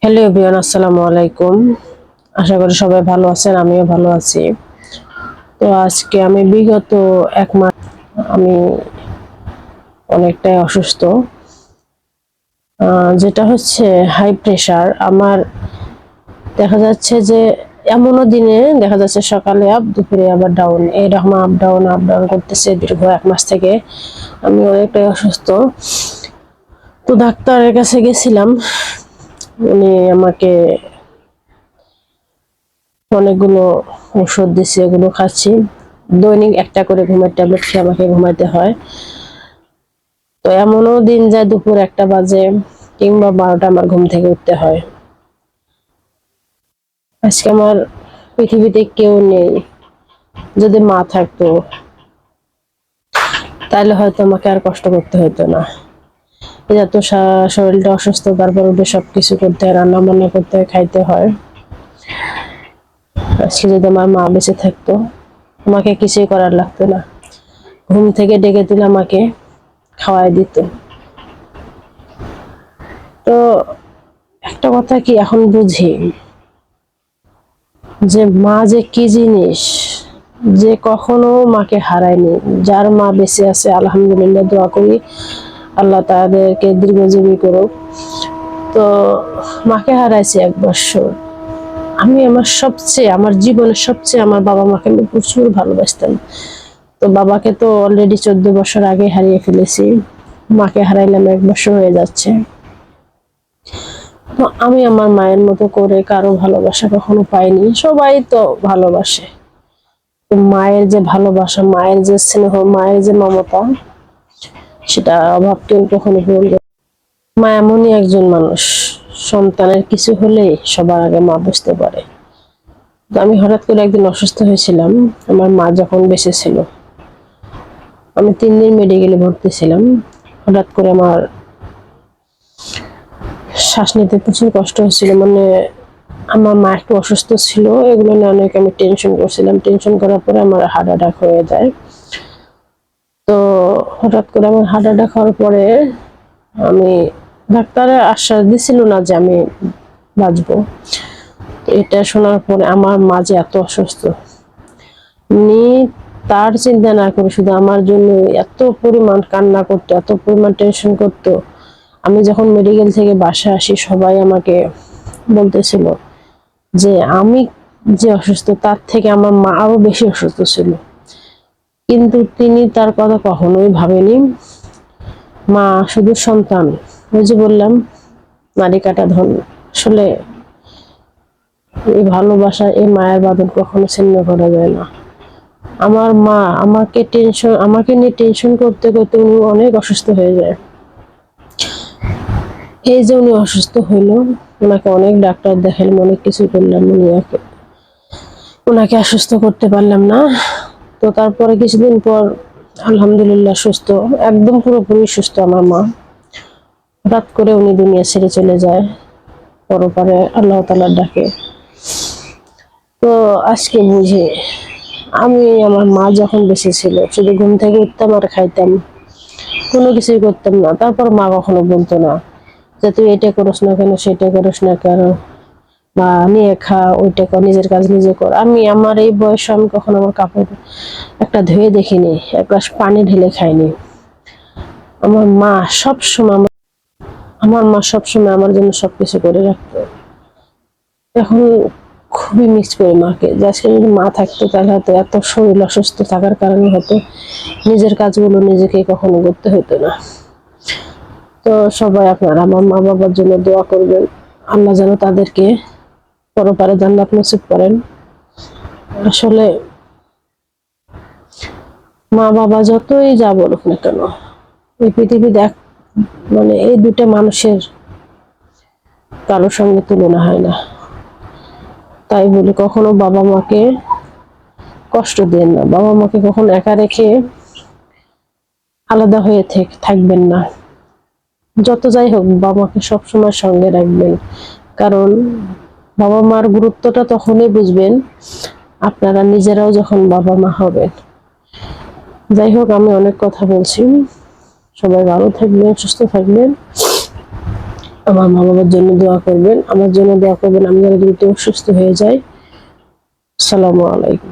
Hello everyone, আসসালামু আলাইকুম। আশা করি সবাই ভালো আছেন, আমিও ভালো আছি। তো আজকে আমি বিগত 1 মাস আমি অনেকটাই অসুস্থ। যেটা হচ্ছে হাই প্রেশার। আমার দেখা যাচ্ছে যে এমনও দিনে দেখা যাচ্ছে সকালে আপ, দুপুরে আবার ডাউন, এরকম আপ ডাউন করতেছে দীর্ঘ 1 মাস থেকে। আমি অনেকটাই অসুস্থ। তো ডাক্তারের কাছে গেছিলাম, উনি আমাকে অনেকগুলো ওষুধ দিচ্ছে, এগুলো খাচ্ছি। দৈনিক একটা করে ঘুমের ট্যাবলেট খেয়ে আমাকে ঘুমাইতে হয়। তো এমনও দিন যায় দুপুর 1টা বাজে কিংবা 12টা আমার ঘুম থেকে উঠতে হয়। আজকে আমার পৃথিবীতে কেউ নেই। যদি মা থাকতো তাহলে হয়তো আমাকে আর কষ্ট করতে হতো না। এত শরীরটা অসুস্থ, তারপর উঠে সবকিছু করতে হয়, রান্না বান্না করতে হয়, খাইতে হয়। আজকে যদি আমার মা বেঁচে থাকতো আমাকে কিছুই করার লাগতো না। ঘুম থেকে ডেকে তুলে আমাকে খাওয়াই দিত। তো একটা কথা কি এখন বুঝি যে মা যে কি জিনিস, যে কখনো মাকে হারায়নি। যার মা বেঁচে আছে আলহামদুলিল্লাহ, দোয়া করি আল্লাহ তাদেরকে দীর্ঘজীবী করুক। তো মাকে হারাইছি 1 বছর। আমি আমার জীবনের সবচেয়ে আমার বাবা মাকে আমি প্রচুর ভালোবাসতাম। তো বাবাকে তো অলরেডি 14 বছর আগে হারিয়ে ফেলেছি। মাকে হারাইলাম 1 বছর হয়ে যাচ্ছে। তো আমি আমার মায়ের মতো করে কারো ভালোবাসা কখনো পাইনি। সবাই তো ভালোবাসে, তো মায়ের যে ভালোবাসা, মায়ের যে স্নেহ, মায়ের যে মমতা, সেটা অভাব কেউ কখনো পূরণ করে। মা এমনই একজন মানুষ, সন্তানের কিছু হলেই সবার আগে মা বুঝতে পারে। তো আমি হঠাৎ করে একদিন অসুস্থ হয়েছিলাম, আমার মা যখন বেঁচে ছিল। আমি 3 দিন মেডিকেলে ভর্তি ছিলাম। হঠাৎ করে আমার শ্বাস নিতে প্রচুর কষ্ট হচ্ছিল। মানে আমার মা একটু অসুস্থ ছিল, এগুলো নিয়ে অনেক আমি টেনশন করছিলাম। টেনশন করার পরে আমার হার্ট অ্যাটাক হয়ে যায়। তো হঠাৎ করে আমার হার্ট অ্যাটাক হওয়ার পরে আমি, ডাক্তারের আশ্বাস দিছিল না যে আমি বাঁচবো। এটা শোনার পরে আমার মা যে এত অসুস্থ, উনি তার চিন্তা না করে শুধু আমার জন্য এত পরিমাণ কান্না করতো, এত পরিমাণ টেনশন করতো। আমি যখন মেডিকেল থেকে বাসায় আসি সবাই আমাকে বলতেছিল যে আমি যে অসুস্থ তার থেকে আমার মা আরো বেশি অসুস্থ ছিল। কিন্তু তিনি তার কথা কখনোই ভাবেনি। মা শুধু সন্তান, ওই যে বললাম নারী কাটা ধন। আসলে এই ভালোবাসা, এই মায়ের বাঁধন কখনো ছিন্ন করা যায় না। আমার মা আমাকে নিয়ে টেনশন করতে করতে উনি অনেক অসুস্থ হয়ে যায়। এই যে উনি অসুস্থ হইলো, ওনাকে অনেক ডাক্তার দেখালাম, অনেক কিছু করলাম, ওনাকে অসুস্থ করতে পারলাম না। তো তারপরে কিছুদিন পর আলহামদুলিল্লাহ সুস্থ, একদম পুরোপুরি সুস্থ আমার মা। হঠাৎ করে উনি দুনিয়া ছেড়ে চলে যায় পরপারে আল্লাহ তাআলার ডাকে। তো আজকে বুঝি আমি, আমার মা যখন বেঁচে ছিল শুধু ঘুম থেকে উঠতাম আর খাইতাম, কোনো কিছুই করতাম না। তারপর মা কখনো বলতো না যে তুই এটা করিস না কেন, সেটা করিস না কেন, বা নিয়ে খা, ওইটা কর, নিজের কাজ নিজে কর। আমি আমার এই বয়সে আমি কখনো আমার কাপড় একটা ধুয়ে দেখিনি, এক গ্লাস পানি ঢেলে খাইনি। আমার মা সবসময় আমার জন্য সবকিছু করে রাখতো। এখন খুবই মিস করি মাকে, যে আজকে যদি মা থাকতো তাহলে হয়তো এত শরীর অসুস্থ থাকার কারণে হয়তো নিজের কাজগুলো নিজেকে কখনো করতে হতো না। তো সবাই আপনারা আমার মা বাবার জন্য দোয়া করবেন, আল্লাহ যেন তাদেরকে পরপারে জান্নাত নসিব করেন। আসলে মা বাবা যতই যা বলুক না কেন, এই পৃথিবীতে মানে এই দুটা মানুষের কারোর সঙ্গে তুলনা হয় না। তাই বলি কখনো বাবা মাকে কষ্ট দেন না, বাবা মাকে কখনো একা রেখে আলাদা হয়ে থাকবেন না। যত যাই হোক বাবা মাকে সবসময় সঙ্গে রাখবেন, কারণ বাবা মার গুরুত্বটা তখনই বুঝবেন আপনারা নিজেরাও যখন বাবা মা হবেন। যাই হোক, আমি অনেক কথা বলছি। সবাই ভালো থাকবেন, সুস্থ থাকবেন। আমার মা বাবার জন্য দোয়া করবেন, আমার জন্য দোয়া করবেন, আমি যেন দ্রুত সুস্থ হয়ে যাই। আসসালামু আলাইকুম।